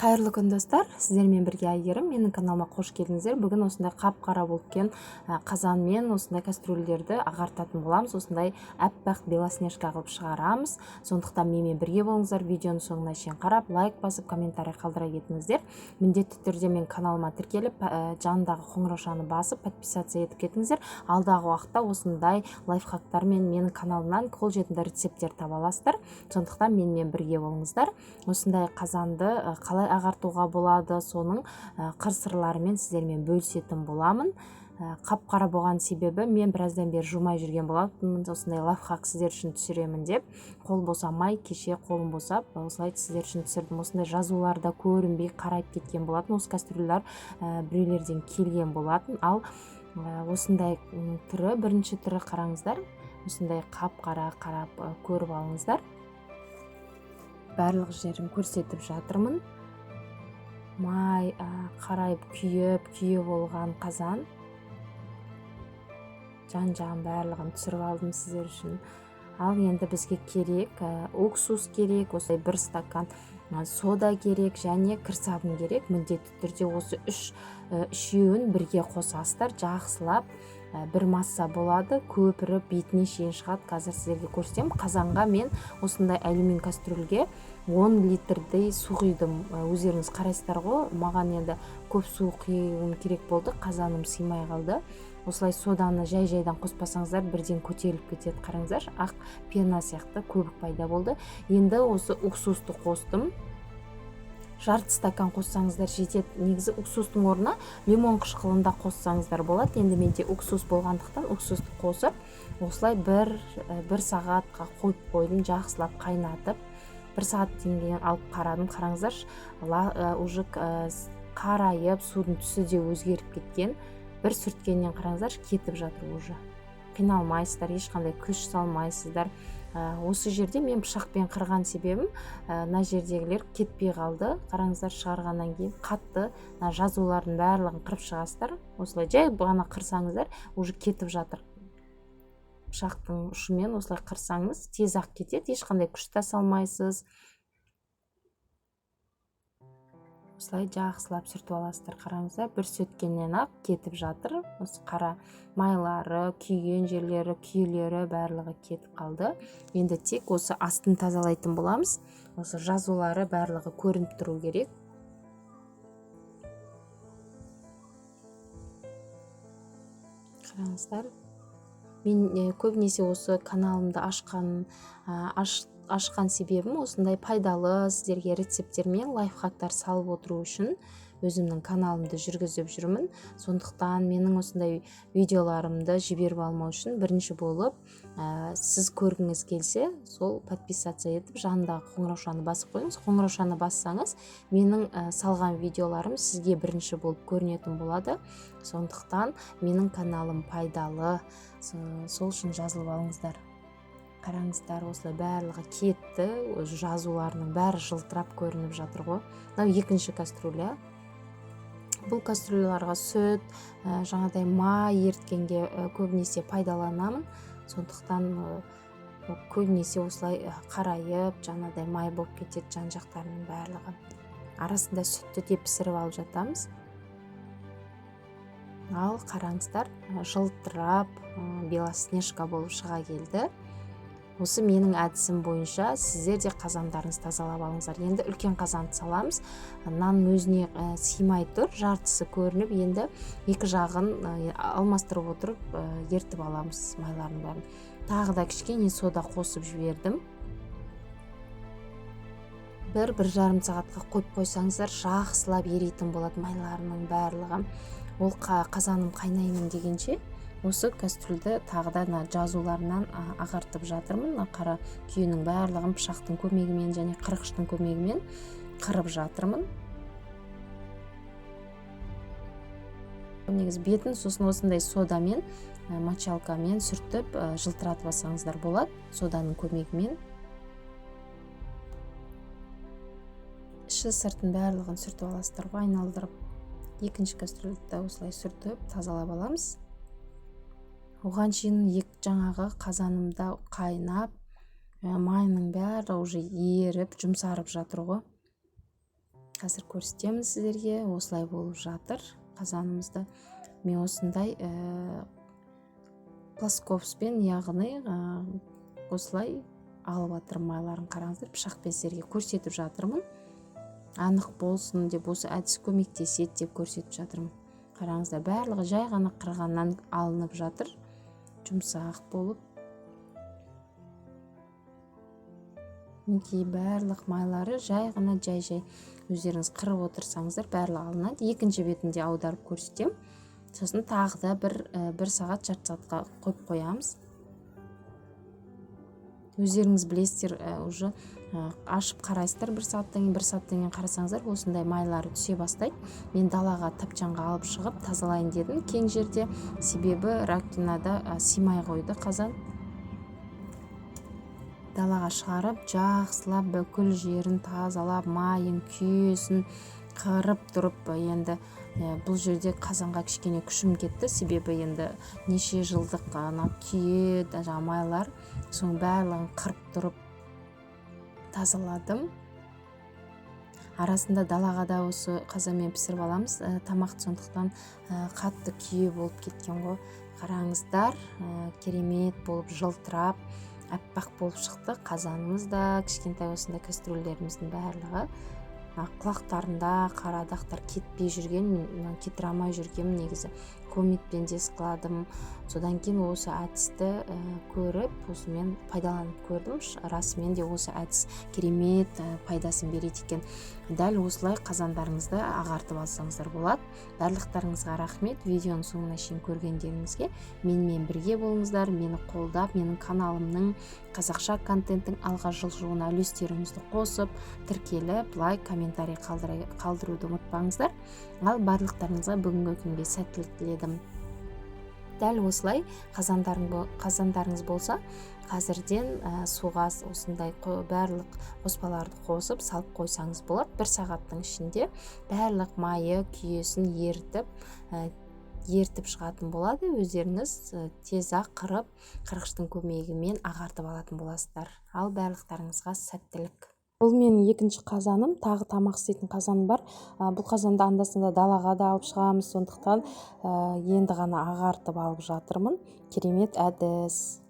Қайырлы күн достар, сіздермен бірге Айгерім, менің каналыма қош келдіңіздер. Бүгін осындай қап-қара болып кеткен қазанмен осындай кастрюльдерді ағартатын боламыз. Осындай әппақ белоснежка қылып шығарамыз. Сондықтан менімен бірге болыңыздар. Видеоны соңына шейін қарап, лайк басып, комментарий қалдыра кетіңіздер. Міндетті түрде мен каналыма тіркеліп, жанындағы қоңыраушаны басып, подписация етіп кетіңіздер. Алдағы уақытта осындай лайфхактар мен менің каналымнан қолжетімді рецепттер таба аласыздар. Сондықтан менімен бірге болыңыздар. Осындай қазанды қалай ағартуға болады, соның қыр-сырларымен сіздермен бөлісетін боламын. Қап-қара болған себебі мен біраздан бері жумай жүрген болатынмын. Осындай лайфхак сіздер үшін түсіремін деп. Қол босамай, кеше қолым босап, осылай сіздер үшін түсірдім. Осындай жазуларда көрінбей қарайып кеткен болатын. Осы кастрюльлар біреулерден келген болатын. Ал осындай түрі, бірінші түрі қараңыздар. Осындай қап-қара қарап көріп алыңыздар. Барлық жерін көрсетіп жатырмын. Май қарайып күйе болған қазан. Жан-жағын барлығын түсіріп алдым сіздер үшін. Ал енді бізге керек уксус керек, осылай 1 стакан сода керек және кір сабын керек. Міндетті түрде осы үшеуін бірге қосасыздар, жақсылап бір масса болады, көпіріп бетіне шейін шығады. Қазір сіздерге көрсетемін. Қазанға мен осындай алюминий кастрюльге 10 литрдей су құйдым. Өздеріңіз қарайсыздар ғой, маған енді көп су құюым керек болды, қазаным сыймай қалды. Осылай соданы жай-жайдан қоспасаңыздар бірден көтеріліп кетеді. Қараңыздар, ақ пена сияқты көбік пайда болды. Енді осы уксусты қостым. Жарты стакан қоссаңыздар жетеді. Негізі уксустың орнына лимон қышқылында қоссаңыздар болады. Енді менде уксус болғандықтан уксусты қосып, осылай бір сағатқа қойып қойдым, жақсылап қайнатып. 1 сағаттан кейін алып қарадым. Қараңыздар, уже қарайып, судың түсі де өзгеріп кеткен. Бір сүрткеннен қараңыздар, кетіп жатыр уже. Қиналмайсыздар, ешқандай күш салмайсыздар. Осы жерде мен пышақпен қырған себебім, мына жердегілер кетпей қалды. Қараңыздар, шығарғаннан кейін қатты жазулардың барлығын қырып шығасыздар. Осылай жай ғана қырсаңыздар, уже кетіп жатыр. Пышақтың ұшымен осылай қырсаңыз, тез ақ кетеді, ешқандай күш та салмайсыз. Осылай жақсылап сүртіп аласыздар. Қараңыздар, бір сөткеннен ақ кетіп жатыр. Осы қара майлары, күйген жерлері, күйлері барлығы кетіп қалды. Енді тек осы астын тазалайтын боламыз. Осы жазулары барлығы көрініп тұру керек. Қараңыздар. Мен көбінесе осы каналымды ашқан себебім осындай пайдалы сіздерге рецепттер мен лайфхактар салып отыру үшін өзімнің каналымды жүргізіп жүрмін. Сондықтан менің осындай видеоларымды жіберіп алмау үшін бірінші болып сіз көргіңіз келсе, сол подписация етіп жанындағы қоңыраушаны басып қойыңыз. Қоңыраушаны бассаңыз, менің салған видеоларым сізге бірінші болып көрінетін болады. Сондықтан менің каналым пайдалы, сол үшін жазылып алыңыздар. Қараңыздар, осылай барлығы кетті, жазуларының бәрі жылтырап көрініп жатыр ғой. Мынау екінші кастрюля. Бұл кастрюляларға сүт, жаңадай май еріткенге көбінесе пайдаланамын. Сондықтан көбінесе осылай қарайып, жаңадай май болып кетеді жан-жақтарының барлығы. Арасында сүтті де пісіріп алып жатамыз. Ал қараңыздар, жылтырап, белоснежка болып шыға келді. Осы менің әдісім бойынша сіздер де қазандарыңызды тазалап алыңыздар. Енді үлкен қазанды саламыз. Нан өзіне сыймай тұр, жартысы көрініп, енді екі жағын алмастырып отырып ертіп аламыз майлардың бәрін. Тағы да кішкене сода қосып жібердім. 1-1,5 сағатқа қойып қойсаңыздар, жақсылап еритін болады майларының барлығы. Ол қазаным қайнаймын дегенше осы кастрюльді тағы да жазуларынан ағартып жатырмын. Қара күйенің барлығын пышақтың көмегімен және қырғыштың көмегімен қырып жатырмын. Негіз бетін сосын осындай содамен, мочалкамен сүртіп жылтыратып алсаңыздар болады, соданың көмегімен. Іші сыртын барлығын сүртіп аласыздар ғой, айналдырып. Екінші кастрюльді осылай сүртіп тазалап аламыз. Оған шейін жаңағы қазанымда қайнап, майының бәрі уже еріп, жұмсарып жатыр ғой. Қазір көрсетемін сіздерге. Осылай болып жатыр қазанымызды. Мен осындай плоскоспен, яғни осылай алып жатырмын майларын. Қараңыздар, пышақпен сіздерге көрсетіп жатырмын. Анық болсын деп, осы әдіс көмектеседі деп көрсетіп жатырмын. Қараңыздар, барлығы жай ғана қырғаннан алынып жатыр, жұмсақ болып. Мінекей барлық майлары жай ғана жай өздеріңіз қырып отырсаңыздар барлығы алынады. Екінші бетінде аударып көрсетем. Сосын тағы да бір сағат, жарты сағатқа қойып қоямыз. Өздеріңіз білесіздер, уже ашып қарайсыздар, бір сағаттан кейін қарасаңыздар, осындай майлары түсе бастайды. Мен далаға тапчанға алып шығып тазалайын дедім кең жерде, себебі раковинада сыймай қойды қазан. Далаға шығарып, жақсылап бүкіл жерін тазалап, майын, күйесін қырып тұрып, енді бұл жерде қазанға кішкене күшім кетті, себебі енді неше жылдық күйе, майлар, соның барлығын қырып тұрып тазаладым. Арасында далаға да осы қазанмен пісіріп аламыз, тамақты, сондықтан қатты күйе болып кеткен ғой. Қараңыздар, керемет болып жылтырап, аппақ болып шықты қазанымыз да. Кішкентай осындай кастрюльдеріміздің барлығы құлақтарында қара дақтар кетпей жүрген, мен кетіре алмай жүргенмін негізі. Кометпен де сықладым. Содан кейін осы әдісті көріп, осымен пайдаланып көрдім. Расымен де осы әдіс керемет пайдасын береді екен. Дәл осылай қазандарыңызды ағартып алсаңыздар болады. Барлықтарыңызға рахмет. Видеоның соңына шейін көргендеріңізге. Менімен бірге болыңыздар. Мені қолдап, менің каналымның қазақша контенттің алға жылжуына үлестеріңізді қосып, тіркеліп, лайк, комментарий қалдыруды ұмытпаңыздар. Ал барлықтарыңызға бүгінгі күнге сәттілік тіледім. Дәл осылай қазандарыңыз болса, қазірден суға осындай барлық қоспаларды қосып салып қойсаңыз болады. Бір сағаттың ішінде барлық майы, күйесін ертіп шығатын болады. Өздеріңіз тез-ақ қырып, қырғыштың көмегімен ағартып алатын боласыздар. Ал барлықтарыңызға сәттілік. Бұл менің екінші қазаным, тағы тамақ істейтін қазаным бар. Бұл қазанды анда-санда далаға да алып шығамыз, сондықтан енді ғана ағартып алып жатырмын. Керемет әдіс.